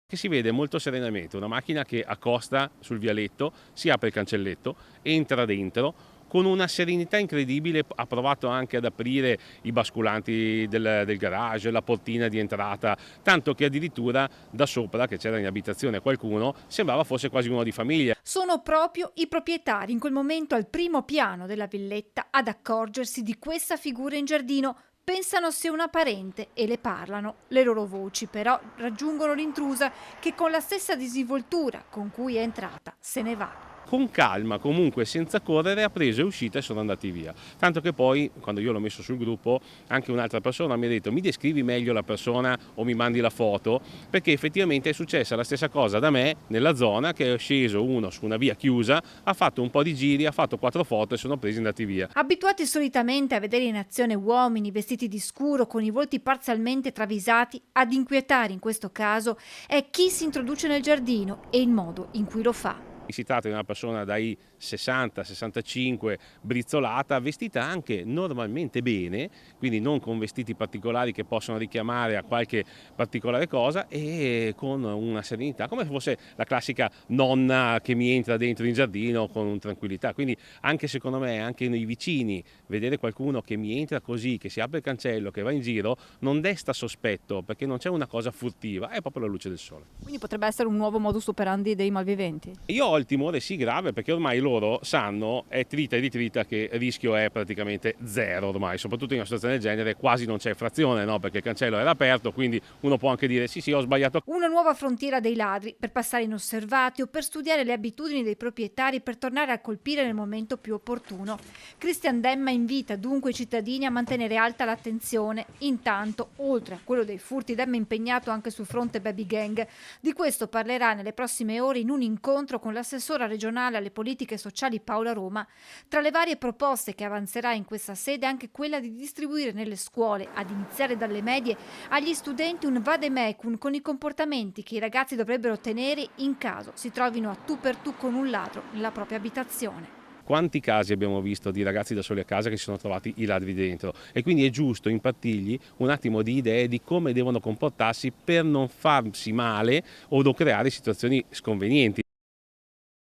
Che si vede molto serenamente una macchina che accosta sul vialetto, si apre il cancelletto, entra dentro, con una serenità incredibile ha provato anche ad aprire i basculanti del garage, la portina di entrata, tanto che addirittura da sopra, che c'era in abitazione qualcuno, sembrava fosse quasi uno di famiglia. Sono proprio i proprietari in quel momento al primo piano della villetta ad accorgersi di questa figura in giardino. Pensano sia una parente e le parlano. Le loro voci però raggiungono l'intrusa che con la stessa disinvoltura con cui è entrata se ne va. Con calma, comunque senza correre, ha preso e uscita e sono andati via. Tanto che poi, quando io l'ho messo sul gruppo, anche un'altra persona mi ha detto: mi descrivi meglio la persona o mi mandi la foto? Perché effettivamente è successa la stessa cosa da me nella zona, che è sceso uno su una via chiusa, ha fatto un po' di giri, ha fatto 4 foto e sono presi e andati via. Abituati solitamente a vedere in azione uomini vestiti di scuro con i volti parzialmente travisati, ad inquietare in questo caso è chi si introduce nel giardino e il modo in cui lo fa. Si tratta di una persona dai 60-65, brizzolata, vestita anche normalmente bene, quindi non con vestiti particolari che possono richiamare a qualche particolare cosa, e con una serenità, come se fosse la classica nonna che mi entra dentro in giardino con tranquillità. Quindi anche secondo me, anche nei vicini, vedere qualcuno che mi entra così, che si apre il cancello, che va in giro, non desta sospetto, perché non c'è una cosa furtiva, è proprio la luce del sole. Quindi potrebbe essere un nuovo modus operandi dei malviventi? Io ho il timore sì grave, perché ormai loro sanno, è trita e ritrita, che il rischio è praticamente zero ormai, soprattutto in una situazione del genere quasi non c'è frazione, no? Perché il cancello era aperto, quindi uno può anche dire sì ho sbagliato. Una nuova frontiera dei ladri per passare inosservati o per studiare le abitudini dei proprietari per tornare a colpire nel momento più opportuno. Christian Demma invita dunque i cittadini a mantenere alta l'attenzione. Intanto, oltre a quello dei furti, Demma è impegnato anche sul fronte baby gang. Di questo parlerà nelle prossime ore in un incontro con l'assessora regionale alle politiche sociali Paola Roma. Tra le varie proposte che avanzerà in questa sede anche quella di distribuire nelle scuole, ad iniziare dalle medie, agli studenti un vademecum con i comportamenti che i ragazzi dovrebbero tenere in caso si trovino a tu per tu con un ladro nella propria abitazione. Quanti casi abbiamo visto di ragazzi da soli a casa che si sono trovati i ladri dentro, e quindi è giusto impartirgli un attimo di idee di come devono comportarsi per non farsi male o non creare situazioni sconvenienti.